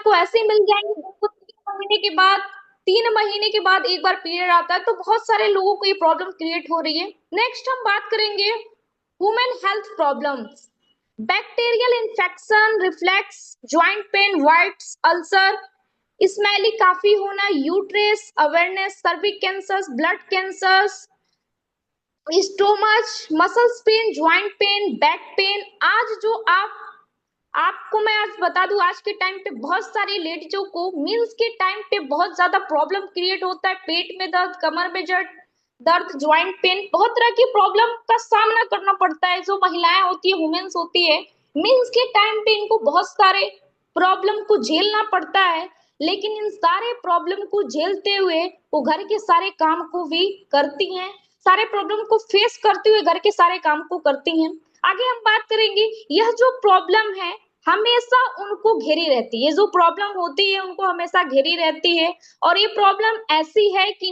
आपको ऐसे मिल जाएंगे जिनको 3 महीने के बाद एक बार पीरियड आता है। तो बहुत सारे लोगों को ये प्रॉब्लम क्रिएट हो रही है। नेक्स्ट हम बात करेंगे women health problems. Bacterial infection, reflex, joint pain, whites, ulcer, smelly काफी होना, uterus awareness, cervix cancer, blood cancer, stomach, muscles pain, joint pain, back pain. आज जो आपको मैं आज बता दूं, आज के टाइम पे बहुत सारी लेडीजों को मींस के टाइम पे बहुत ज्यादा प्रॉब्लम क्रिएट होता है। पेट में दर्द, कमर में दर्द, ज्वाइंट पेन, बहुत तरह की प्रॉब्लम का सामना करना पड़ता है। जो महिलाएं होती है, वुमेन्स होती है, मींस के टाइम पे इनको बहुत सारे प्रॉब्लम को झेलना पड़ता है। लेकिन इन सारे प्रॉब्लम को झेलते हुए वो घर के सारे काम को भी करती हैं, सारे प्रॉब्लम को फेस करते हुए घर के सारे काम को करती हैं। आगे हम बात करेंगे, यह जो प्रॉब्लम है हमेशा उनको घेरी रहती है। जो प्रॉब्लम होती है उनको हमेशा घेरी रहती है। और ये प्रॉब्लम ऐसी है कि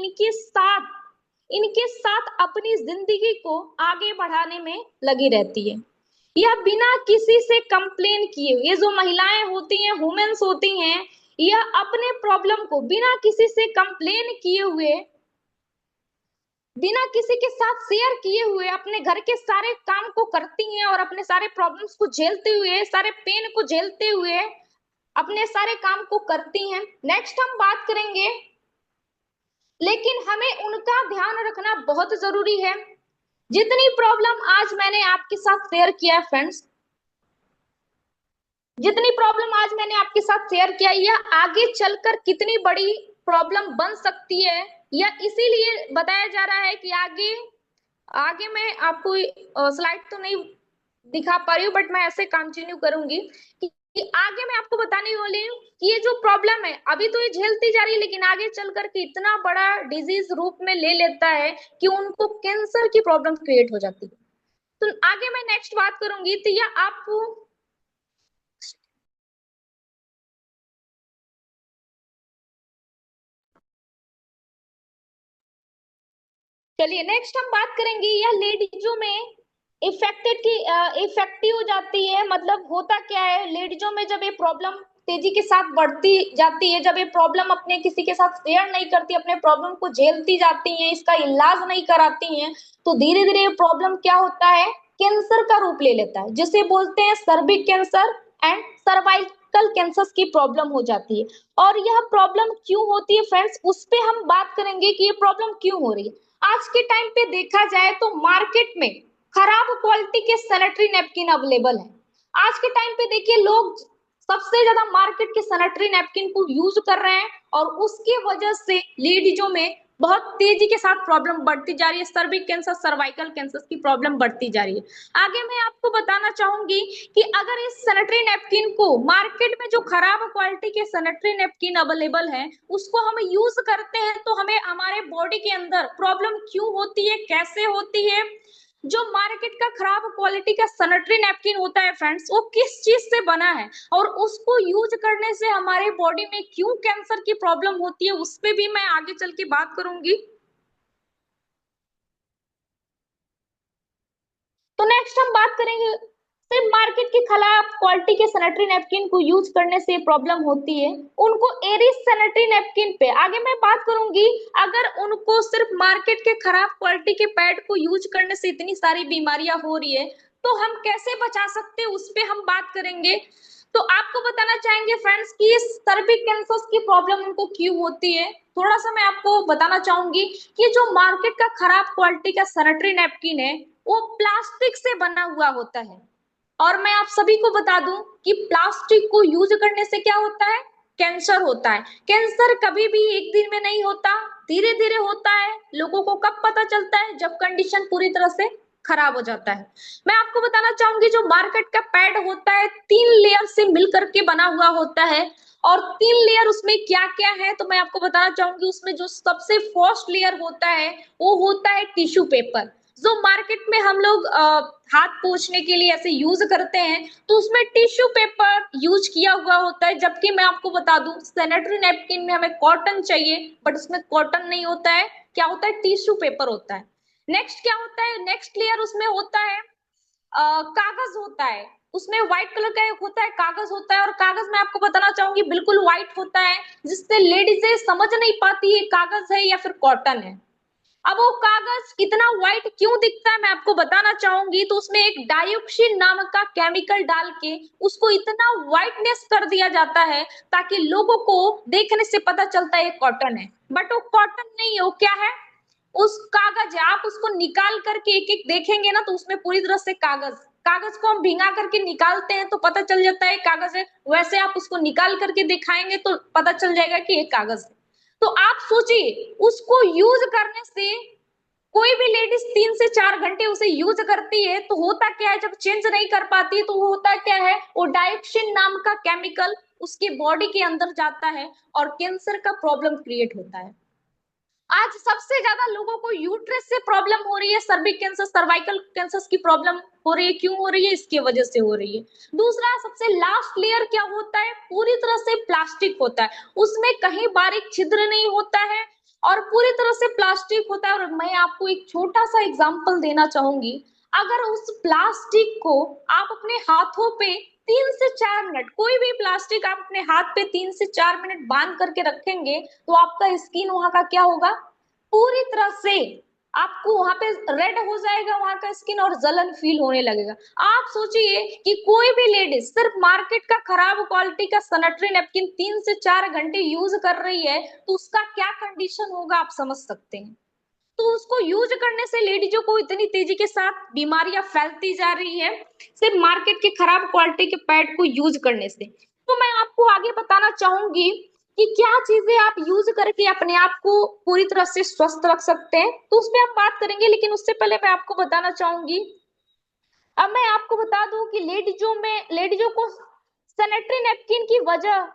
इनके साथ अपनी जिंदगी को आगे बढ़ाने में लगी रहती है। यह बिना किसी से कंप्लेन किए, ये जो महिलाएं होती हैं, वुमेन्स होती हैं, यह अपने प्रॉब्लम को बिना किसी से कंप्लेन किए हुए, बिना किसी के साथ शेयर किए हुए अपने घर के सारे काम को करती हैं और अपने सारे प्रॉब्लम्स को झेलते हुए, सारे पेन को झेलते हुए अपने सारे काम को करती हैं। नेक्स्ट हम बात करेंगे, लेकिन हमें उनका ध्यान रखना बहुत जरूरी है। जितनी प्रॉब्लम आज मैंने आपके साथ शेयर किया फ्रेंड्स, जितनी प्रॉब्लम आज मैंने आपके साथ शेयर किया, यह आगे चलकर कितनी बड़ी प्रॉब्लम बन सकती है, या इसीलिए बताया जा रहा है कि आगे आगे मैं आपको स्लाइड तो नहीं दिखा पा रही हूँ, बट मैं ऐसे कंटिन्यू करूंगी कि आगे मैं आपको बताने वाली हूँ कि ये जो प्रॉब्लम है अभी तो ये झेलती जा रही है, लेकिन आगे चल करके इतना बड़ा डिजीज रूप में ले लेता है कि उनको कैंसर की प्रॉब्लम क्रिएट हो जाती है। तो आगे मैं नेक्स्ट बात करूंगी, तो यह आपको, चलिए नेक्स्ट हम बात करेंगे, यह लेडीजों में इफेक्टिव हो जाती है। मतलब होता क्या है, लेडीजों में जब ये प्रॉब्लम तेजी के साथ बढ़ती जाती है, जब ये प्रॉब्लम अपने किसी के साथ शेयर नहीं करती, अपने प्रॉब्लम को झेलती जाती हैं, इसका इलाज नहीं कराती हैं, तो धीरे धीरे ये प्रॉब्लम क्या होता है, कैंसर का रूप ले लेता है, जिसे बोलते हैं सर्विक कैंसर एंड सर्वाइकल कैंसर की प्रॉब्लम हो जाती है। और यह प्रॉब्लम क्यों होती है फ्रेंड्स, उस पे हम बात करेंगे कि ये प्रॉब्लम क्यों हो रही है। आज के टाइम पे देखा जाए तो मार्केट में खराब क्वालिटी के सैनिटरी नैपकिन अवेलेबल है। आज के टाइम पे देखिए, लोग सबसे ज्यादा मार्केट के सैनिटरी नैपकिन को यूज कर रहे हैं, और उसकी वजह से लेडीजों में बहुत तेजी के साथ प्रॉब्लम बढ़ती जा रही है। सर्विक कैंसर, सर्वाइकल कैंसर की प्रॉब्लम बढ़ती जा रही है। आगे मैं आपको बताना चाहूंगी कि अगर इस सैनिटरी नैपकिन को, मार्केट में जो खराब क्वालिटी के सैनिटरी नैपकिन अवेलेबल है, उसको हम यूज करते हैं तो हमें हमारे बॉडी के अंदर प्रॉब्लम क्यों होती है, कैसे होती है। जो मार्केट का खराब क्वालिटी का सैनिटरी नैपकिन होता है फ्रेंड्स, वो किस चीज से बना है और उसको यूज करने से हमारे बॉडी में क्यों कैंसर की प्रॉब्लम होती है, उस पे भी मैं आगे चल के बात करूंगी। तो नेक्स्ट हम बात करेंगे, सिर्फ मार्केट के खिलाफ क्वालिटी के सैनिटरी नैपकिन को यूज करने से प्रॉब्लम होती है उनको एरिस सैनिटरी नैपकिन पे। आगे मैं बात करूंगी, अगर उनको सिर्फ मार्केट के खराब क्वालिटी के पैड को यूज करने से इतनी सारी बीमारियां हो रही है, तो हम कैसे बचा सकते हैं उस पे हम बात करेंगे। तो आपको बताना चाहेंगे फ्रेंड्स कि सर्विक कैंसर की प्रॉब्लम उनको क्यों होती है। थोड़ा सा मैं आपको बताना चाहूंगी कि जो मार्केट का खराब क्वालिटी का सैनिटरी नैपकिन है, वो प्लास्टिक से बना हुआ होता है। और मैं आप सभी को बता दूं कि प्लास्टिक को यूज करने से क्या होता है, कैंसर होता है। कैंसर कभी भी एक दिन में नहीं होता, धीरे धीरे होता है। लोगों को कब पता चलता है, जब कंडीशन पूरी तरह से खराब हो जाता है। मैं आपको बताना चाहूंगी, जो मार्केट का पैड होता है 3 लेयर से मिलकर के बना हुआ होता है। और 3 लेयर उसमें क्या क्या है, तो मैं आपको बताना चाहूंगी, उसमें जो सबसे फर्स्ट लेयर होता है वो होता है टिश्यू पेपर। जो मार्केट में हम लोग हाथ पोंछने के लिए ऐसे यूज करते हैं, तो उसमें टिश्यू पेपर यूज किया हुआ होता है। जबकि मैं आपको बता दूं, सैनिटरी नैपकिन में हमें कॉटन चाहिए, बट उसमें कॉटन नहीं होता है, क्या होता है, टिश्यू पेपर होता है। नेक्स्ट क्या होता है, नेक्स्ट लेयर उसमें होता है कागज होता है। उसमें व्हाइट कलर का एक होता है, कागज होता है, और कागज मैं आपको बताना चाहूंगी बिल्कुल व्हाइट होता है, जिससे लेडीजें समझ नहीं पाती है कागज है या फिर कॉटन है। अब वो कागज इतना व्हाइट क्यों दिखता है मैं आपको बताना चाहूंगी। तो उसमें एक डायोक्सिन नामक का केमिकल डाल के उसको इतना व्हाइटनेस कर दिया जाता है ताकि लोगों को देखने से पता चलता है ये कॉटन है, बट वो कॉटन नहीं है, वो क्या है, उस कागज है। आप उसको निकाल करके एक एक देखेंगे ना तो उसमें पूरी तरह से कागज, कागज को हम भिंगा करके निकालते हैं तो पता चल जाता है कागज है, वैसे आप उसको निकाल करके दिखाएंगे तो पता चल जाएगा कि ये कागज है। तो आप सोचिए उसको यूज करने से कोई भी लेडीज 3 से 4 घंटे उसे यूज करती है तो होता क्या है, जब चेंज नहीं कर पाती तो वो होता क्या है, वो डायोक्सिन नाम का केमिकल उसके बॉडी के अंदर जाता है और कैंसर का प्रॉब्लम क्रिएट होता है। आज सबसे ज्यादा लोगों को यूट्रस से प्रॉब्लम हो रही है, सर्विक कैंसर, सर्वाइकल कैंसर की प्रॉब्लम हो रही है। क्यों हो रही है, इसकी वजह से हो रही है। दूसरा सबसे लास्ट लेयर क्या होता है, पूरी तरह से प्लास्टिक होता है, उसमें कहीं बारीक छिद्र नहीं होता है और पूरी तरह से प्लास्टिक होता है। और मैं आपको एक छोटा सा एग्जांपल देना चाहूंगी, अगर उस प्लास्टिक को आप अपने हाथों पे 3 से 4 मिनट, कोई भी प्लास्टिक आप अपने हाथ पे 3 से 4 मिनट बांध करके रखेंगे तो आपका स्किन वहां का क्या होगा, पूरी तरह से आपको वहां पे रेड हो जाएगा वहां का स्किन और जलन फील होने लगेगा। आप सोचिए कि कोई भी लेडीज सिर्फ मार्केट का खराब क्वालिटी का सैनिटरी नैपकिन 3 से 4 घंटे यूज कर रही है तो उसका क्या कंडीशन होगा आप समझ सकते हैं। तो उसको यूज करने से लेडीजों को इतनी तेजी के साथ बीमारियां फैलती जा रही है, सिर्फ मार्केट के खराब क्वालिटी के पैड को यूज करने से। तो मैं आपको आगे बताना चाहूंगी कि क्या चीजें आप यूज करके अपने आप को पूरी तरह से स्वस्थ रख सकते हैं, तो उस पर हम बात करेंगे। लेकिन उससे पहले मैं आपको बताना चाहूंगी, अब मैं आपको बता दूं कि लेडीजों को सैनिटरी नैपकिन की वजह,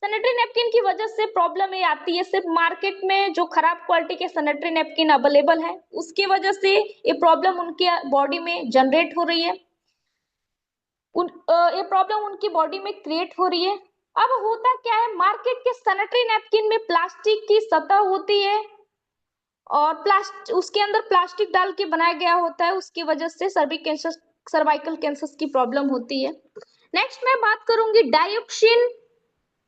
सैनिटरी नैपकिन की वजह से प्रॉब्लम ये आती है, सिर्फ मार्केट में जो खराब क्वालिटी के सैनिटरी नैपकिन अवेलेबल है उसकी वजह से ये प्रॉब्लम उनके बॉडी में जनरेट हो रही है, ये प्रॉब्लम उनकी बॉडी में क्रिएट हो रही है। अब होता क्या है, मार्केट के सैनिटरी नैपकिन में प्लास्टिक की सतह होती है और प्लास्ट उसके अंदर प्लास्टिक डाल के बनाया गया होता है, उसकी वजह से सर्वाइकल कैंसर की प्रॉब्लम होती है। नेक्स्ट मैं बात करूंगी डायोक्सिन,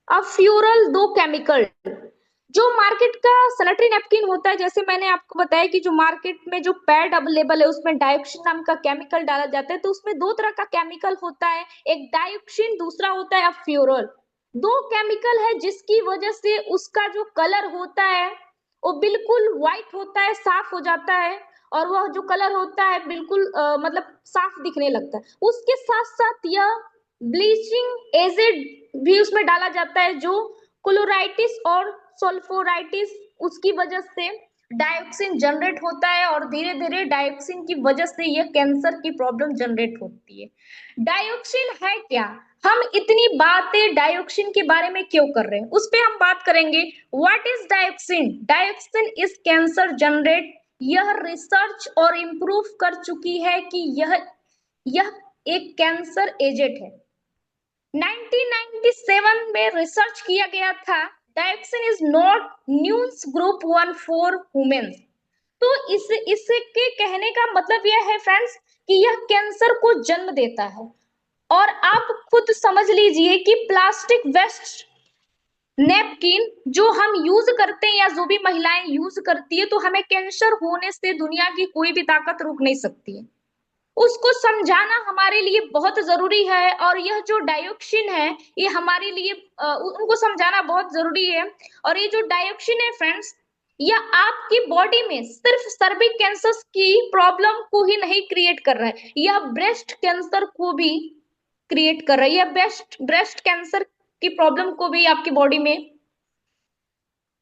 अब फ्यूरल दो केमिकल, जो मार्केट का सैनिटरी नैपकिन होता है, जैसे मैंने आपको बताया कि जो मार्केट में जो पैड अवेलेबल है उसमें डायोक्सिन नाम का केमिकल डाला जाता है, तो उसमें दो तरह का केमिकल होता है, एक डायोक्सिन, दूसरा होता है फ्यूरल। दो केमिकल है जिसकी वजह से उसका जो कलर होता है वो बिल्कुल व्हाइट होता है, साफ हो जाता है, और वह जो कलर होता है बिल्कुल मतलब साफ दिखने लगता है। उसके साथ साथ यह ब्लीचिंग एसिड भी उसमें डाला जाता है, जो क्लोराइटिस और सल्फोराइटिस, उसकी वजह से डायोक्सिन जनरेट होता है और धीरे धीरे डायोक्सिन की वजह से यह कैंसर की प्रॉब्लम जनरेट होती है। डायोक्सिन है क्या, हम इतनी बातें डायोक्सिन के बारे में क्यों कर रहे हैं उस पे हम बात करेंगे। What is dioxin, dioxin is cancer generate, यह रिसर्च और इम्प्रूव कर चुकी है कि यह एक कैंसर एजेंट है। 1997 में रिसर्च किया गया था, dioxin is not news group 1 for women's. तो इसके कहने का मतलब यह है फ्रेंड्स कि यह कैंसर को जन्म देता है। और आप खुद समझ लीजिए कि प्लास्टिक वेस्ट नैपकिन जो हम यूज करते हैं या जो भी महिलाएं यूज करती है, तो हमें कैंसर होने से दुनिया की कोई भी ताकत रोक नहीं सकती है। उसको समझाना हमारे लिए बहुत जरूरी है, और यह जो डायोक्सिन है ये हमारे लिए उनको समझाना बहुत जरूरी है। और ये जो डायोक्सिन है फ्रेंड्स, यह आपकी बॉडी में सिर्फ सर्विक कैंसर की प्रॉब्लम को ही नहीं क्रिएट कर रहा है, यह ब्रेस्ट कैंसर को भी क्रिएट कर रहा है, यह ब्रेस्ट कैंसर की प्रॉब्लम को भी आपकी बॉडी में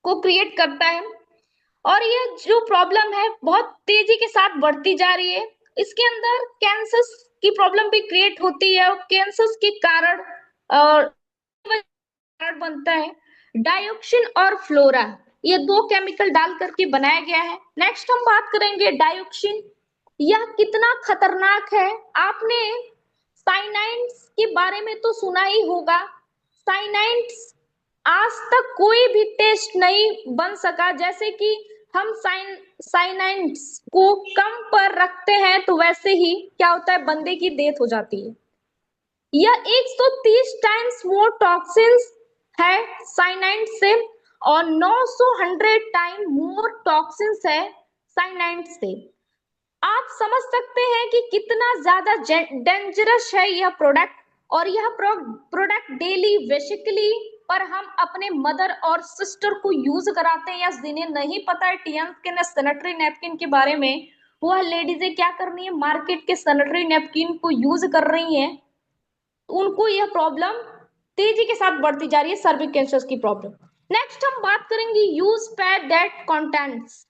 को क्रिएट करता है। और ये जो प्रॉब्लम है बहुत तेजी के साथ बढ़ती जा रही है, इसके अंदर कैंसर की प्रॉब्लम भी क्रिएट होती है और कैंसर के कारण और कारण बनता है डायोक्सिन और फ्लोरा, ये दो केमिकल डाल करके बनाया गया है। नेक्स्ट हम बात करेंगे डायोक्सिन, यह कितना खतरनाक है। आपने साइनाइड्स के बारे में तो सुना ही होगा, साइनाइड्स आज तक कोई भी टेस्ट नहीं बन सका, जैसे कि हम साइनाइड्स को कम पर रखते हैं तो वैसे ही क्या होता है, बंदे की डेथ हो जाती है। यह 130 टाइम्स मोर टॉक्सिन्स है साइनाइड से, और 900 टाइम मोर टॉक्सिन्स है साइनाइड से। आप समझ सकते हैं कि कितना ज्यादा डेंजरस है यह प्रोडक्ट। और यह प्रोडक्ट डेली बेसिकली पर हम अपने मदर और सिस्टर को यूज कराते हैं, या जिन्हें नहीं पता है टीएम्स के सैनिटरी नैपकिन के बारे में, वह लेडीजें क्या कर रही है, मार्केट के सैनिटरी नैपकिन को यूज कर रही हैं। उनको यह प्रॉब्लम तेजी के साथ बढ़ती जा रही है, सर्विक्स कैंसर की प्रॉब्लम। नेक्स्ट हम बात करेंगे use pad that contents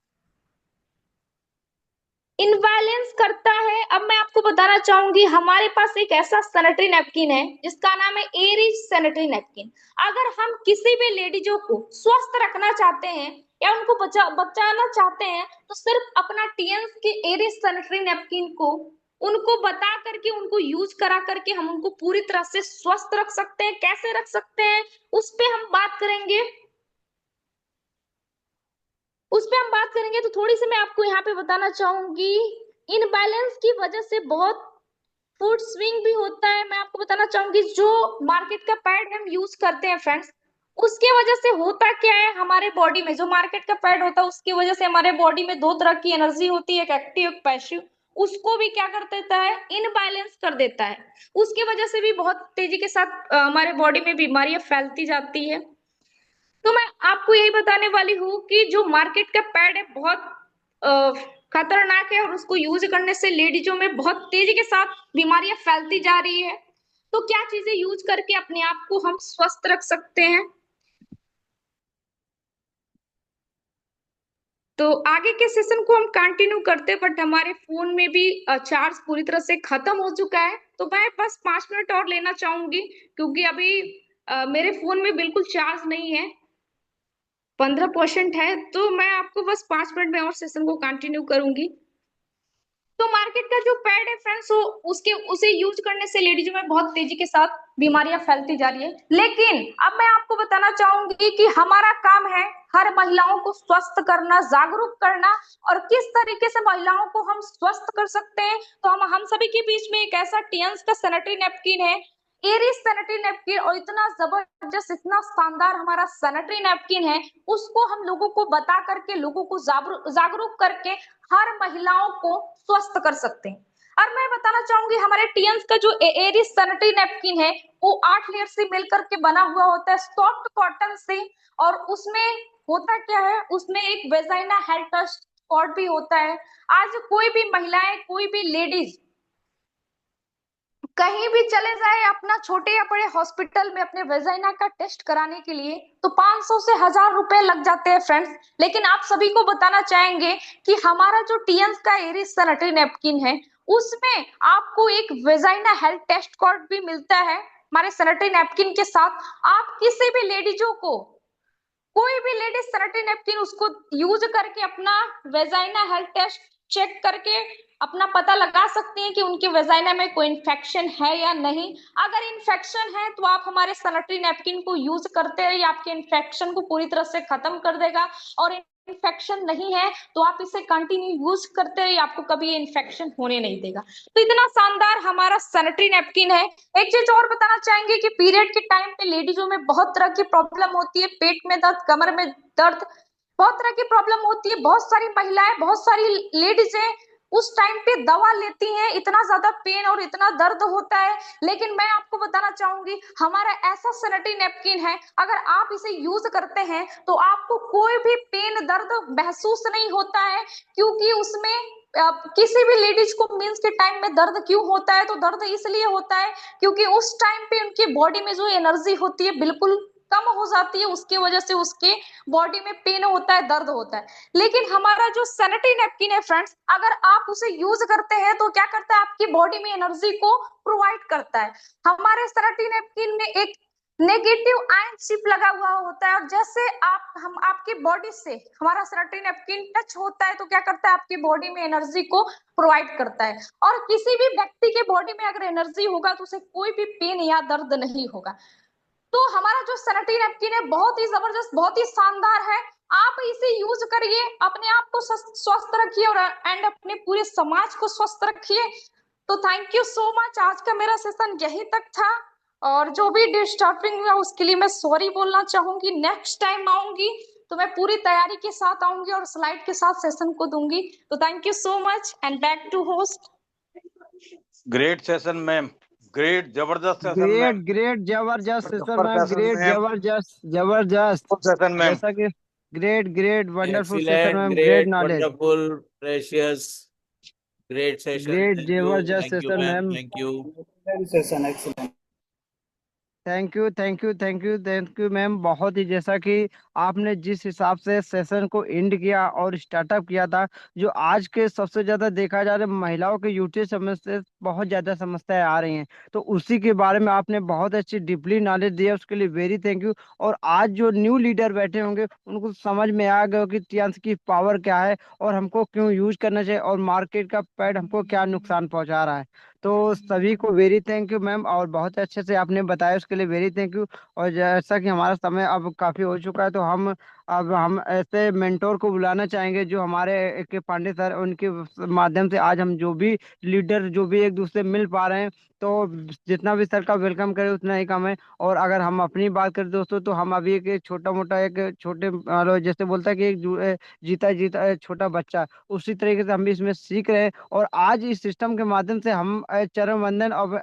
imbalance करता है। अब मैं आपको बताना चाहूंगी, हमारे पास एक ऐसा सैनिटरी नैपकिन है जिसका नाम है एरिज सैनिटरी नैपकिन। अगर हम किसी भी लेडीजों को स्वस्थ रखना चाहते हैं या उनको बचाना चाहते हैं, तो सिर्फ अपना टीएंस के एरिज सैनिटरी नैपकिन को उनको बता करके, उनको यूज करा करके हम उनको पूरी तरह से स्वस्थ रख सकते हैं। कैसे रख सकते हैं उस पे हम बात करेंगे, तो थोड़ी सी मैं आपको यहाँ पे बताना चाहूंगी। इनबैलेंस की वजह से बहुत फूड स्विंग भी होता है। मैं आपको बताना चाहूंगी, जो मार्केट का पैड हम यूज करते हैं फ्रेंड्स, उसके वजह से होता क्या है हमारे बॉडी में, जो मार्केट का पैड होता है उसकी वजह से हमारे बॉडी में दो तरह की एनर्जी होती है, एक एक्टिव एक पैसिव। उसको भी क्या कर देता है, इनबैलेंस कर देता है। उसकी वजह से भी बहुत तेजी के साथ हमारे बॉडी में बीमारियां फैलती जाती है। तो मैं आपको यही बताने वाली हूँ कि जो मार्केट का पैड है बहुत अ, खतरनाक है, और उसको यूज करने से लेडीजों में बहुत तेजी के साथ बीमारियां फैलती जा रही है। तो क्या चीजें यूज करके अपने आप को हम स्वस्थ रख सकते हैं। तो आगे के सेशन को हम कंटिन्यू करते हैं, बट हमारे फोन में भी चार्ज पूरी तरह से खत्म हो चुका है। तो मैं बस 5 मिनट और लेना चाहूंगी, क्योंकि अभी मेरे फोन में बिल्कुल चार्ज नहीं है, 15% है। तो मैं आपको बस 5 मिनट में और सेशन को कंटिन्यू करूंगी। तो मार्केट का जो पैड है फ्रेंड्स, वो उसके उसे यूज करने से लेडीज में बहुत तेजी के साथ बीमारियां फैलती जा रही है। लेकिन अब मैं आपको बताना चाहूंगी कि हमारा काम है हर महिलाओं को स्वस्थ करना, जागरूक करना, और किस तरीके से महिलाओं को हम स्वस्थ कर सकते हैं। तो हम सभी के बीच में एक ऐसा टियंस का सैनिटरी नैपकिन है, एरिस सैनिटरी नैपकिन, और इतना जबरदस्त, इतना शानदार हमारा सैनिटरी नैपकिन है, उसको हम लोगों को बता करके, लोगों को जागरूक करके हर महिलाओं को स्वस्थ कर सकते हैं। और मैं बताना चाहूंगी, हमारे टीएंस का जो एरिस सैनिटरी नैपकिन है, वो 8 लेयर से मिलकर के बना हुआ होता है, सॉफ्ट कॉटन से। और उसमें होता क्या है, उसमें एक वेजाइना हेल्थ टेस्ट कॉर्ड भी होता है। आज कोई भी महिलाएं, कोई भी लेडीज कहीं भी चले जाए अपना छोटे या बड़े हॉस्पिटल में अपने वेजाइना का टेस्ट कराने के लिए, तो 500 से 1000 रुपए लग जाते हैं फ्रेंड्स। लेकिन आप सभी को बताना चाहेंगे कि हमारा जो टीएंस का एरिस सैनिटरी नैपकिन है, उसमें आपको एक वेजाइना हेल्थ टेस्ट कार्ड भी मिलता है हमारे सैनिटरी नैपकिन के साथ। आप किसी भी लेडीजों को, कोई भी लेडीज सैनिटरी नैपकिन उसको यूज करके अपना वेजाइना हेल्थ टेस्ट चेक करके अपना पता लगा सकते हैं कि उनके वेजाइना में कोई इन्फेक्शन है या नहीं। अगर इन्फेक्शन है तो आप हमारे सैनिटरी नैपकिन को यूज करते रहिए, आपके इन्फेक्शन को पूरी तरह से खत्म कर देगा। और इन्फेक्शन नहीं है तो आप इसे कंटिन्यू यूज करते रहिए, आपको कभी ये इन्फेक्शन होने नहीं देगा। तो इतना शानदार हमारा सैनिटरी नैपकिन है। एक चीज और बताना चाहेंगे कि पीरियड के टाइम पे लेडीजों में बहुत तरह की प्रॉब्लम होती है, पेट में दर्द, कमर में दर्द, बहुत तरह की प्रॉब्लम होती है। बहुत सारी महिलाएं, बहुत सारी लेडीजें उस टाइम पे दवा लेती हैं, इतना ज्यादा पेन और इतना दर्द होता है। लेकिन मैं आपको बताना चाहूंगी, हमारा ऐसा सैनिटरी नैपकिन है, अगर आप इसे यूज करते हैं तो आपको कोई भी पेन दर्द महसूस नहीं होता है। क्योंकि उसमें किसी भी लेडीज को मींस के टाइम में दर्द क्यों होता है, तो दर्द इसलिए होता है क्योंकि उस टाइम पे उनकी बॉडी में जो एनर्जी होती है बिल्कुल कम हो जाती है, उसकी वजह से उसके बॉडी में पेन होता है, दर्द होता है। लेकिन हमारा जो सैनिटरी नैपकिन है फ्रेंड्स, अगर आप उसे यूज करते हैं तो क्या करता है, आपकी बॉडी में एनर्जी को प्रोवाइड करता है। हमारे सैनिटरी नैपकिन में एक नेगेटिव आयन चिप लगा हुआ होता है, और जैसे हम आपकी बॉडी से हमारा सैनिटरी नैपकिन टच होता है तो क्या करता है, आपकी बॉडी में एनर्जी को प्रोवाइड करता है। और किसी भी व्यक्ति के बॉडी में अगर एनर्जी होगा तो उसे कोई भी पेन या दर्द नहीं होगा। तो हमारा जो सैनिटरी नैपकिन है बहुत ही जबरदस्त, बहुत ही शानदार है। आप इसे यूज करिए, अपने आप को स्वस्थ रखिए और एंड अपने पूरे समाज को स्वस्थ रखिए। तो थैंक यू सो मच, आज का मेरा सेशन यही तक था। और जो भी डिस्टर्बिंग हुआ उसके लिए मैं सॉरी बोलना चाहूंगी। नेक्स्ट टाइम आऊंगी तो मैं पूरी तैयारी के साथ आऊंगी और स्लाइड के साथ सेशन को दूंगी। तो thank you so much and back to host. Great session ma'am, great जबरदस्त सेशन ग्रेट मैम, ग्रेट जबरदस्त session super ma'am, session great ma'am, जबरदस्त जबरदस्त। Session ma'am. जैसा कि great great wonderful session Excellent, ma'am, great great, knowledge, wonderful, precious, great session. Great जबरदस्त Thank you, session ma'am. Ma'am. Thank you. Session excellent. Thank you thank you thank you thank you ma'am. बहुत ही जैसा कि आपने जिस हिसाब से session को एंड किया और स्टार्टअप किया था, जो आज के सबसे ज्यादा देखा जा रहा है महिलाओं के यूटी समस्या, बहुत ज्यादा समस्याएं आ रही हैं, तो उसी के बारे में आपने बहुत अच्छी डीपली नॉलेज दिया, उसके लिए वेरी थैंक यू। और आज जो न्यू लीडर बैठे होंगे उनको समझ में आ गया कि टियांस की पावर क्या है और हमको क्यों यूज करना चाहिए और मार्केट का पैड हमको क्या नुकसान पहुंचा रहा है। तो सभी को वेरी थैंक यू मैम, और बहुत अच्छे से आपने बताया, उसके लिए वेरी थैंक यू। और जैसा कि हमारा समय अब काफी हो चुका है, तो हम ऐसे मेंटोर को बुलाना चाहेंगे जो हमारे के पांडे सर, उनके माध्यम से आज हम जो भी लीडर जो भी एक दूसरे मिल पा रहे हैं, तो जितना भी सर का वेलकम करें उतना ही कम है। और अगर हम अपनी बात करें दोस्तों, तो हम अभी एक छोटा मोटा एक छोटे जैसे बोलता है कि जीता जीता छोटा बच्चा, उसी तरीके से हम भी इसमें सीख रहे हैं। और आज इस सिस्टम के माध्यम से हम चरण वंदन और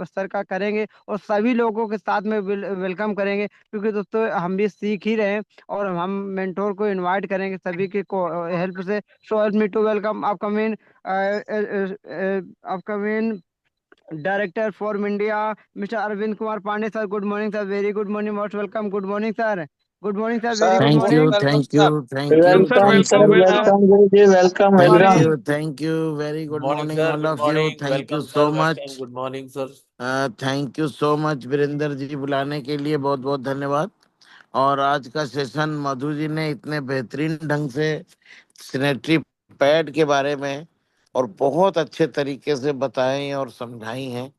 सर का करेंगे और सभी लोगों के साथ में वेलकम करेंगे, क्योंकि दोस्तों हम भी सीख ही रहे हैं। और हम मेंटोर को इनवाइट करेंगे सभी के को हेल्प से। So help me to welcome upcoming director for India, mister Arvind Kumar Pandey sir. Good morning sir, very good morning, most welcome. Good morning sir, good morning sir, very sir good Thank morning. you, welcome thank sir. you, thank you, sir welcome thank sir, welcome you. Welcome. Welcome guru ji, welcome Thank welcome. Morning. you, thank you. Very Good good morning, morning, sir. all Good of you. morning. Thank you Welcome, so sir. Welcome. much. Good morning, sir. Thank you so much Virendra ji, बुलाने के लिए बहुत बहुत धन्यवाद। और आज का session Madhu ji ने इतने बेहतरीन ढंग से सैनिटरी पैड के बारे में और बहुत अच्छे तरीके से बताई और समझाई हैं।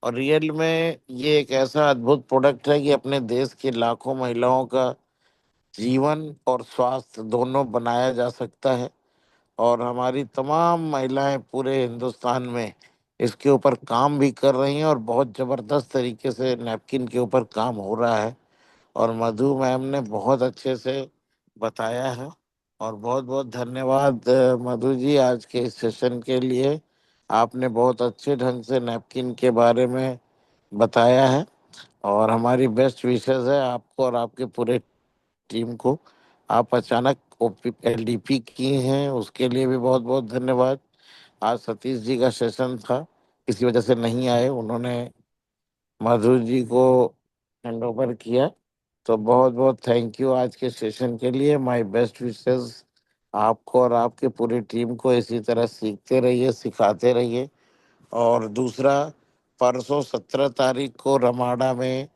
और रियल में ये एक ऐसा अद्भुत प्रोडक्ट है कि अपने देश की लाखों महिलाओं का जीवन और स्वास्थ्य दोनों बनाया जा सकता है। और हमारी तमाम महिलाएं पूरे हिंदुस्तान में इसके ऊपर काम भी कर रही हैं और बहुत ज़बरदस्त तरीके से नैपकिन के ऊपर काम हो रहा है। और मधु मैम ने बहुत अच्छे से बताया है। और बहुत बहुत धन्यवाद मधु जी, आज के इस सेशन के लिए। आपने बहुत अच्छे ढंग से नैपकिन के बारे में बताया है। और हमारी बेस्ट विशेस है आपको और आपके पूरे टीम को। आप अचानक एलडीपी की हैं, उसके लिए भी बहुत बहुत धन्यवाद। आज सतीश जी का सेशन था, किसी वजह से नहीं आए, उन्होंने मधु जी को हैंड ओवर किया। तो बहुत बहुत थैंक यू आज के सेशन के लिए। माय बेस्ट विशेस आपको और आपके पूरी टीम को। इसी तरह सीखते रहिए, सिखाते रहिए। और दूसरा, परसों 17 तारीख को रमाडा में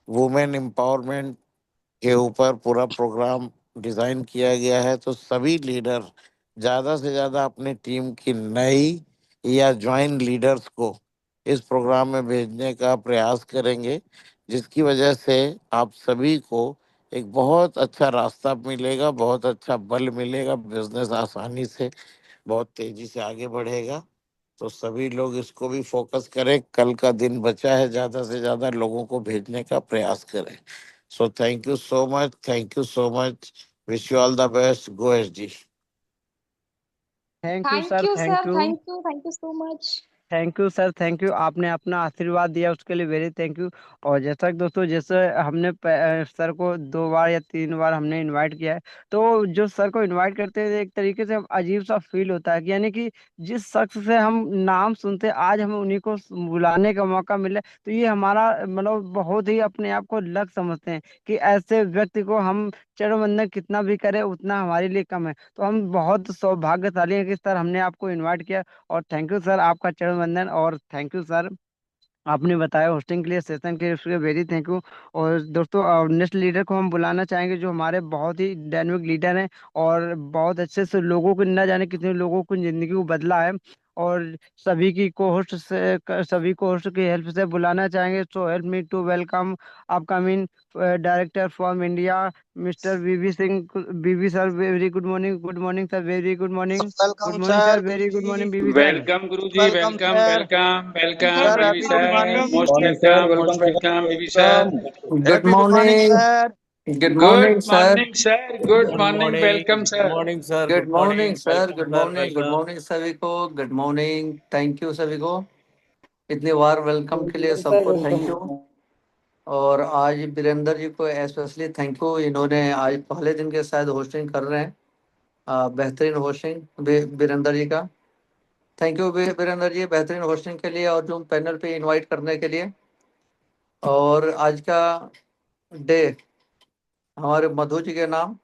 वुमेन एम्पावरमेंट के ऊपर पूरा प्रोग्राम डिजाइन किया गया है। तो सभी लीडर ज़्यादा से ज़्यादा अपनी टीम की नई या ज्वाइन लीडर्स को इस प्रोग्राम में भेजने का प्रयास करेंगे, जिसकी वजह से आप सभी को एक बहुत अच्छा रास्ता मिलेगा, बहुत अच्छा बल मिलेगा, बिजनेस आसानी से बहुत तेजी से आगे बढ़ेगा। तो सभी लोग इसको भी फोकस करें, कल का दिन बचा है, ज़्यादा से ज़्यादा लोगों को भेजने का प्रयास करें। सो thank you so much, thank you so much. Wish you all the best. Go S G. Thank you thank sir, you thank sir, you. Thank you so much. Thank you sir, thank you. आपने अपना आशीर्वाद दिया, उसके लिए very thank you. और जैसा कि दोस्तों, जैसे हमने सर को 2 बार या 3 बार हमने इनवाइट किया है, तो जो सर को इनवाइट करते हैं एक तरीके से अजीब सा फील होता है कि यानी कि जिस शख्स से हम नाम सुनते आज हमें उन्हीं को बुलाने का मौका मिला, तो ये हमारा मतलब बहुत ही अपने आप को लग समझते हैं कि ऐसे व्यक्ति को हम चरण वंदन कितना भी करें उतना हमारे लिए कम है। तो हम बहुत सौभाग्यशाली हैं कि सर हमने आपको इनवाइट किया। और थैंक यू सर, आपका चरण वंदन। और थैंक यू सर, आपने बताया होस्टिंग के लिए, सेशन के लिए, उसके वेरी थैंक यू। और दोस्तों, नेक्स्ट लीडर को हम बुलाना चाहेंगे जो हमारे बहुत ही डायनेमिक लीडर हैं और बहुत अच्छे से लोगों को, न जाने कितने लोगों को जिंदगी को बदला है। और सभी की कोहोस्ट से सभी कोहोस्ट की हेल्प से बुलाना चाहेंगे। So help me to welcome upcoming director from India mister B B Singh. B B sir very good morning. Good morning sir, very good morning. Good welcome morning sir, sir very good guruji. Morning B B sir. Welcome guruji, welcome welcome sir. Welcome welcome sir B V happy good sir, morning. Most morning sir, welcome, welcome most sir, welcome B V sir. Welcome. Good happy good morning morning. Sir. Good good morning sir, morning sir, good Good morning, morning. Welcome Good sir. morning, sir. Good Good morning morning. Sir, Welcome, good sir. Morning, good Welcome. Morning सभी को, good morning. Thank you सभी को इतनी बार welcome के लिए, sir सबको thank you. Welcome. और आज वीरेंद्र जी को स्पेशली थैंक यू, इन्होंने आज पहले दिन के शायद होस्टिंग कर रहे हैं। बेहतरीन होस्टिंग वीरेंद्र जी का थैंक यू। वीरेंद्र जी बेहतरीन होस्टिंग के लिए और जो पैनल पे इनवाइट करने के लिए। और आज का डे हमारे मधु जी के नाम,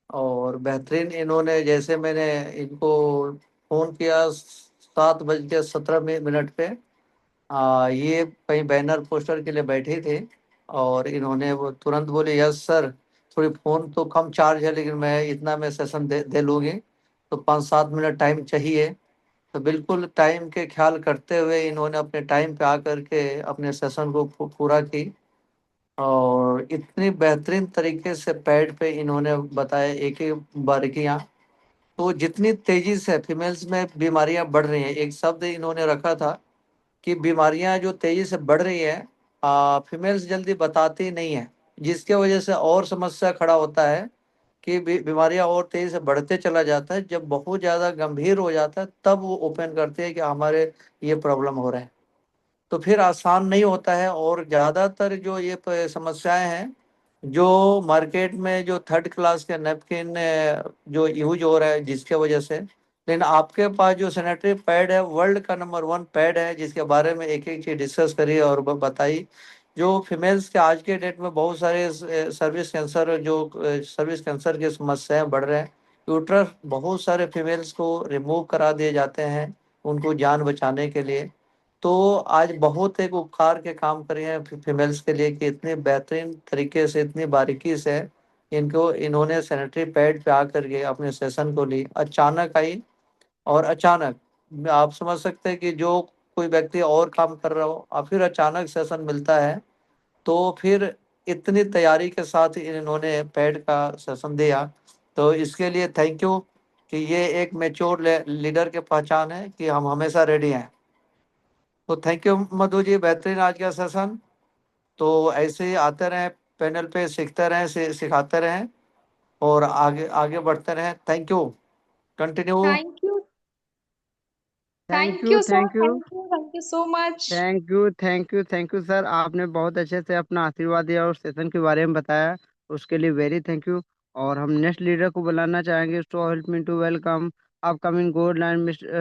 और बेहतरीन इन्होंने, जैसे मैंने इनको फ़ोन किया 7:17 पे, ये कहीं बैनर पोस्टर के लिए बैठे थे और इन्होंने वो तुरंत बोले यस सर, थोड़ी फ़ोन तो कम चार्ज है लेकिन मैं इतना में सेशन दे लूँगी, तो 5-7 मिनट टाइम चाहिए। तो बिल्कुल टाइम के ख्याल करते हुए इन्होंने अपने टाइम पे आकर के अपने सेशन को पूरा की। और इतनी बेहतरीन तरीके से पैड पे इन्होंने बताया एक एक बारीकियाँ। तो जितनी तेजी से फीमेल्स में बीमारियां बढ़ रही हैं, एक शब्द इन्होंने रखा था कि बीमारियां जो तेजी से बढ़ रही है, फीमेल्स जल्दी बताती नहीं है, जिसके वजह से और समस्या खड़ा होता है कि बीमारियां और तेजी से बढ़ते चला जाता है। जब बहुत ज़्यादा गंभीर हो जाता है तब वो ओपन करते हैं कि हमारे ये प्रॉब्लम हो रहा है, तो फिर आसान नहीं होता है। और ज़्यादातर जो ये समस्याएं हैं, जो मार्केट में जो थर्ड क्लास के नैपकिन जो यूज हो रहा है जिसके वजह से, लेकिन आपके पास जो सैनिटरी पैड है वर्ल्ड का नंबर 1 पैड है, जिसके बारे में एक एक चीज़ डिस्कस करी और बताई। जो फीमेल्स के आज के डेट में बहुत सारे सर्विस कैंसर, जो सर्विस कैंसर की समस्याएं बढ़ रहे हैं, यूट्रस बहुत सारे फीमेल्स को रिमूव करा दिए जाते हैं उनको जान बचाने के लिए। तो आज बहुत एक उपकार के काम करे हैं फीमेल्स के लिए कि इतने बेहतरीन तरीके से, इतनी बारीकी से इनको इन्होंने सैनिटरी पैड पे आकर के अपने सेशन को ली। अचानक आई और अचानक आप समझ सकते हैं कि जो कोई व्यक्ति और काम कर रहा हो और फिर अचानक सेशन मिलता है, तो फिर इतनी तैयारी के साथ इन्होंने पैड का सेशन दिया। तो इसके लिए थैंक यू कि ये एक मैच्योर लीडर की पहचान है कि हम हमेशा रेडी हैं। तो थैंक यू मधु जी, बेहतरीन आज का सेशन। तो ऐसे ही आते रहें पैनल पे, सीखते रहें, सिखाते रहें और आगे आगे बढ़ते रहें। Thank you, continue. Thank you, thank thank you, you sir, thank you, thank you so much. Thank you, thank you, thank you sir. आपने बहुत अच्छे से अपना आशीर्वाद दिया और सेशन के बारे में बताया, उसके लिए वेरी थैंक यू। और हम नेक्स्ट लीडर को बुलाना चाहेंगे। So help me to welcome upcoming gold line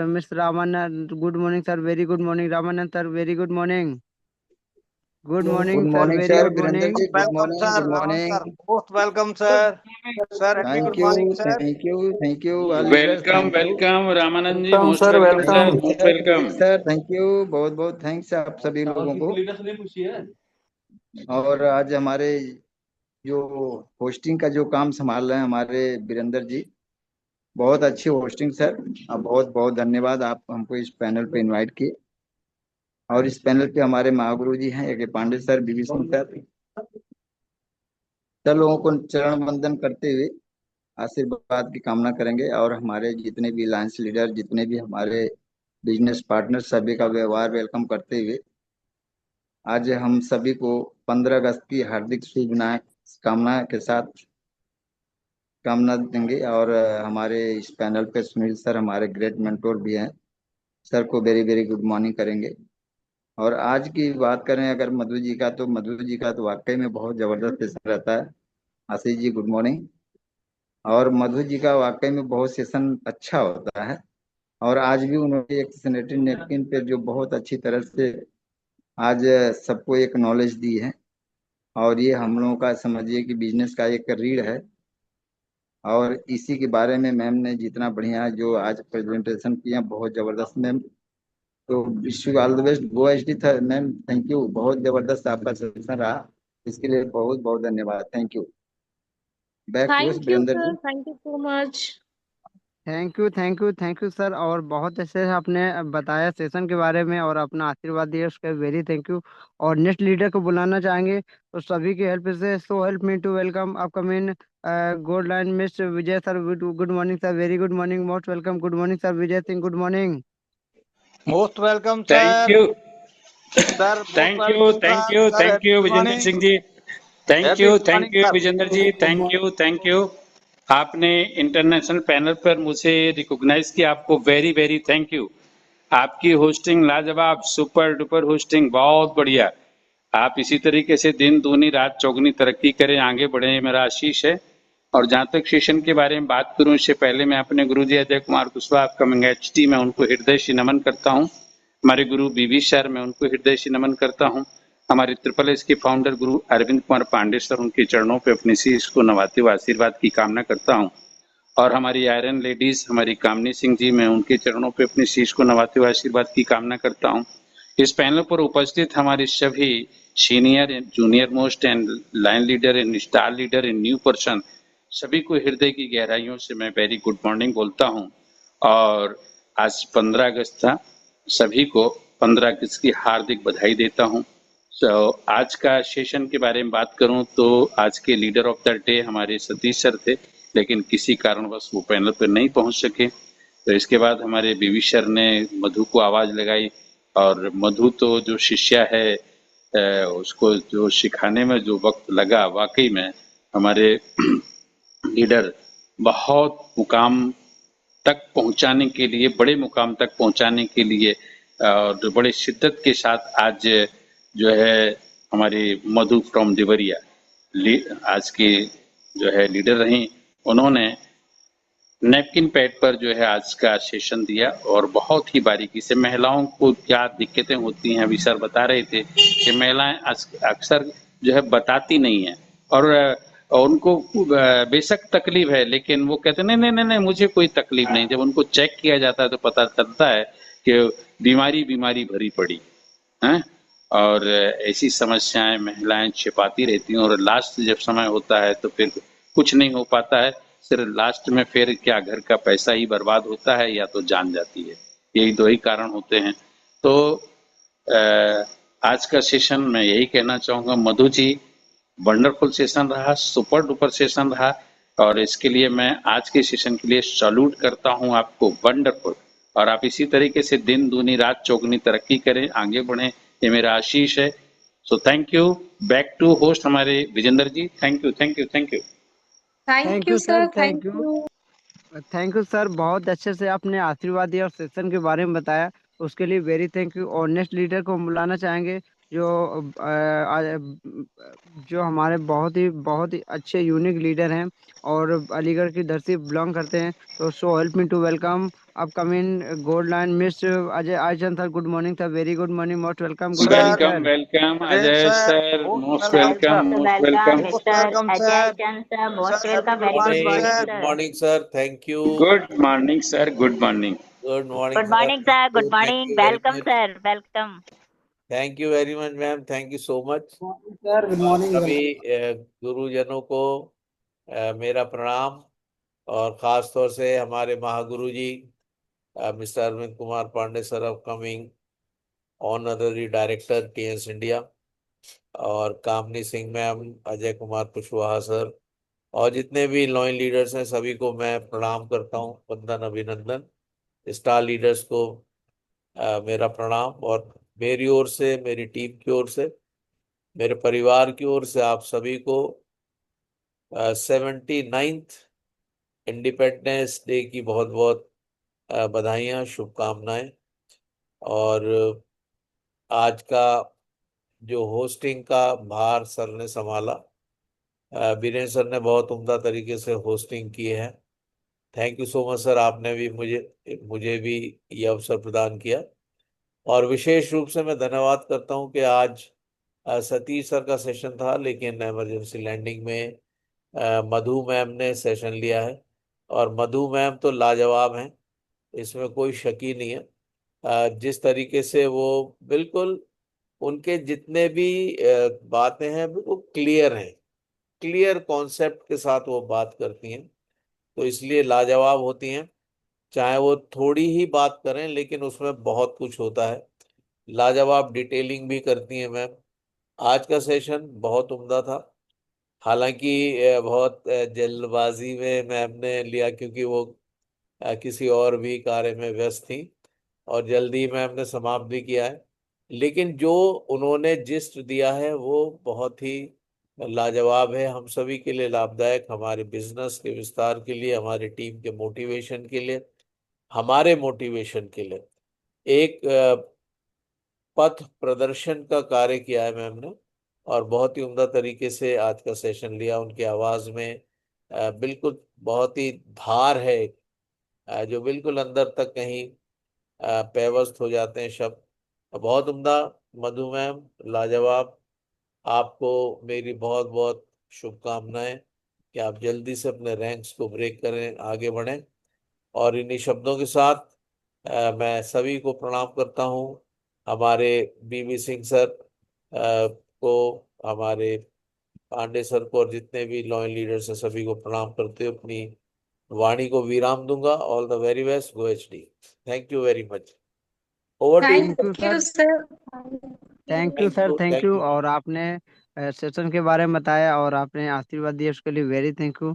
miss Ramanand. Good morning sir, very good morning Ramanand sir, very good morning. Good good morning sir, morning very sir good Virendra morning. जी। Good welcome morning, sir, good Ravan sir, morning. Most welcome sir. Sir happy good thank you, morning sir. Thank you, thank you, all the best. Welcome thank you. Welcome Ramanand ji, welcome most sir, welcome thank sir, welcome. You most sir, welcome. Sir thank you, बहुत बहुत thanks आप सभी लोगों को। और आज हमारे जो होस्टिंग का जो काम संभाल रहे हैं हमारे वीरेंद्र जी, बहुत अच्छी होस्टिंग सर। आप बहुत बहुत धन्यवाद, आप हमको इस पैनल पे इनवाइट किए। और इस पैनल पे हमारे महागुरु जी हैं एक पांडे सर, बीबी सिंह सर। सब लोगों को चरण वंदन करते हुए आशीर्वाद की कामना करेंगे। और हमारे जितने भी लाइंस लीडर, जितने भी हमारे बिजनेस पार्टनर, सभी का व्यवहार वेलकम करते हुए आज हम सभी को 15 अगस्त की हार्दिक कामना के साथ कामना देंगे। और हमारे इस पैनल पे सुनील सर हमारे ग्रेट मेंटोर भी हैं, सर को वेरी वेरी गुड मॉर्निंग करेंगे। और आज की बात करें अगर मधु जी का, तो मधु जी का तो वाकई में बहुत जबरदस्त सेशन रहता है। Ashish ji good morning. और मधु जी का वाकई में बहुत सेशन अच्छा होता है। और आज भी उन्होंने एक सैनिटरी नैपकिन पे जो बहुत अच्छी तरह से आज सबको एक नॉलेज दी है। और ये हम लोगों का समझिए कि बिजनेस का एक रीढ़ है। और इसी के बारे में मैम ने जितना बढ़िया जो आज प्रेजेंटेशन किया, बहुत जबरदस्त मैम। तो wish you all the best, go H D था मैम। थैंक यू, बहुत जबरदस्त आपका सेशन रहा, इसके लिए बहुत बहुत धन्यवाद। Thank you. Back to thank you Virendra sir, जी। Thank you so much. Thank you sir. और बहुत अच्छे से आपने बताया सेशन के बारे में और अपना आशीर्वाद दिया, उसके वेरी थैंक यू। और नेक्स्ट लीडर को बुलाना चाहेंगे तो सभी की हेल्प से। So help me to welcome upcoming good line miss Vijay sir. Good morning sir, very good morning, most welcome. Good morning sir Vijay Singh, good morning. Most welcome thank sir. You sir most thank you welcome thank sir. You sir thank happy you good Vijendra morning. Singh ji, thank happy you good morning sir. Vijendra ji, thank you. आपने international panel पर मुझे recognise किया, आपको very very thank you. आपकी hosting लाजवाब, super duper hosting, बहुत बढ़िया। आप इसी तरीके से दिन दूनी रात चौगनी तरक्की करें, आगे बढ़े, ये मेरा आशीष है। और जहाँ तक सेशन के बारे में बात करूं, इससे पहले मैं अपने गुरु जी अजय कुमार कुशवाहा अपकमिंग HT में उनको हृदय से नमन करता हूँ। हमारे गुरु बीवी सर, मैं उनको हृदय से नमन करता हूँ। हमारे SSS के फाउंडर गुरु अरविंद कुमार पांडे सर, उनके चरणों पे अपने शीश को नवाते हुए आशीर्वाद की कामना करता हूँ। और हमारी आयरन लेडीज हमारी कामनी सिंह जी, मैं उनके चरणों पे अपने शीश को नवाते हुए आशीर्वाद की कामना करता हूँ। इस पैनल पर उपस्थित हमारे सभी senior and junior most and line leader and star leader and new person, सभी को हृदय की गहराइयों से मैं वेरी गुड मॉर्निंग बोलता हूँ। और आज 15 अगस्त था, सभी को 15 अगस्त की हार्दिक बधाई देता हूँ। आज का सेशन के बारे में बात करूं तो आज के लीडर ऑफ द डे हमारे सतीश सर थे, लेकिन किसी कारणवश वो पैनल पर नहीं पहुंच सके। तो इसके बाद हमारे बीवी सर ने मधु को आवाज लगाई, और मधु तो जो शिष्या है, उसको जो सिखाने में जो वक्त लगा, वाकई में हमारे लीडर बहुत मुकाम तक पहुंचाने के लिए, बड़े मुकाम तक पहुंचाने के लिए और बड़े शिद्दत के साथ आज जो है हमारी मधु फ्रॉम देवरिया आज की जो है लीडर रही। उन्होंने नैपकिन पैड पर जो है आज का सेशन दिया, और बहुत ही बारीकी से महिलाओं को क्या दिक्कतें होती हैं, अभी सर बता रहे थे कि महिलाएं अक्सर जो है बताती नहीं है, और उनको बेशक तकलीफ है, लेकिन वो कहते नहीं नहीं नहीं नहीं मुझे कोई तकलीफ नहीं। जब उनको चेक किया जाता है तो पता चलता है कि बीमारी बीमारी भरी पड़ी है, और ऐसी समस्याएं महिलाएं छिपाती रहती हैं, और लास्ट जब समय होता है तो फिर कुछ नहीं हो पाता है। सिर्फ लास्ट में फिर क्या घर का पैसा ही बर्बाद होता है या तो जान जाती है, यही दो ही कारण होते हैं। तो आज का सेशन मैं यही कहना चाहूंगा, मधु जी वंडरफुल सेशन रहा, सुपर डुपर सेशन रहा, और इसके लिए मैं आज के सेशन के लिए सैल्यूट करता हूं आपको, वंडरफुल। और आप इसी तरीके से दिन दूनी रात चौगनी तरक्की करें, आगे बढ़ें, ये मेरा आशीष है। So thank you. Back to host हमारे Vijendra ji. Thank you thank you thank you. Thank you sir, thank thank you. You sir. बहुत अच्छे से आपने आशीर्वाद दिया और सेशन के बारे में बताया, उसके लिए वेरी थैंक यू। और नेक्स्ट लीडर को बुलाना चाहेंगे जो जो हमारे बहुत ही अच्छे यूनिक लीडर हैं और अलीगढ़ की धरती बिलोंग करते हैं। तो so help me to welcome upcoming gold line miss Ajay Aychand sir. Good morning sir, very good morning, most welcome. Good morning sir sir. Welcome Prem Ajay sir, sir, most most welcome welcome sir. Most welcome welcome. Most mister welcome Ajay sir. Chand sir, most sir happy welcome, good very good morning morning sir. Good sir. morning, sir. Thank you. Good morning sir, good morning. Good morning, good sir. Morning sir, good Thank morning, you very welcome much. Sir, welcome. Thank you very much, ma'am. Thank you so much. Sir good morning. सभी गुरुजनों को मेरा प्रणाम, और खास तौर से हमारे महागुरु जी mister Arvind Kumar Pandey sir, upcoming honorary director TS India, और कामनी सिंह मैम, अजय कुमार कुशवाहा सर, और जितने भी लॉइन लीडर्स हैं सभी को मैं प्रणाम करता हूँ, वंदन अभिनंदन। स्टार लीडर्स को मेरा प्रणाम, और मेरी ओर से, मेरी टीम की ओर से, मेरे परिवार की ओर से आप सभी को 79th इंडिपेंडेंस डे की बहुत बहुत बधाइयाँ, शुभकामनाएं। और आज का जो होस्टिंग का भार सर ने संभाला, बीरेंद्र सर ने बहुत उम्दा तरीके से होस्टिंग की है। Thank you so much sir, आपने भी मुझे भी ये अवसर प्रदान किया। और विशेष रूप से मैं धन्यवाद करता हूं कि आज सतीश सर का सेशन था, लेकिन इमरजेंसी लैंडिंग में मधु मैम ने सेशन लिया है, और मधु मैम तो लाजवाब हैं, इसमें कोई शक ही नहीं है। जिस तरीके से वो बिल्कुल, उनके जितने भी बातें हैं वो क्लियर हैं, क्लियर कॉन्सेप्ट के साथ वो बात करती हैं, तो इसलिए लाजवाब होती हैं। चाहे वो थोड़ी ही बात करें, लेकिन उसमें बहुत कुछ होता है। लाजवाब डिटेलिंग भी करती हैं मैम। आज का सेशन बहुत उम्दा था। हालांकि बहुत जल्दबाजी में मैम ने लिया, क्योंकि वो किसी और भी कार्य में व्यस्त थी, और जल्दी मैम ने समाप्त भी किया है। लेकिन जो उन्होंने जिस्ट दिया है वो बहुत ही लाजवाब है, हम सभी के लिए लाभदायक, हमारे बिजनेस के विस्तार के लिए, हमारे टीम के मोटिवेशन के लिए, हमारे मोटिवेशन के लिए एक पथ प्रदर्शन का कार्य किया है मैम ने। और बहुत ही उम्दा तरीके से आज का सेशन लिया। उनकी आवाज में बिल्कुल बहुत ही धार है, जो बिल्कुल अंदर तक कहीं पेवस्त हो जाते हैं शब्द। बहुत उम्दा। मधु मैम लाजवाब। आपको मेरी बहुत बहुत शुभकामनाएं कि आप जल्दी से अपने रैंक्स को ब्रेक करें, आगे बढ़ें। और इन्हीं शब्दों के साथ मैं सभी को प्रणाम करता हूँ। हमारे बीबी सिंह सर को, हमारे पांडे सर को, और जितने भी लॉयल लीडर्स हैं सभी को प्रणाम करते हुए अपनी वाणी को विराम दूंगा। All the very best, go HD. Thank you very much. Over to thank thank you you sir. Sir. Thank you thank sir, you. Thank thank you. You. और आपने सेशन के बारे में बताया और आपने आशीर्वाद दिया, उसके लिए वेरी थैंक यू।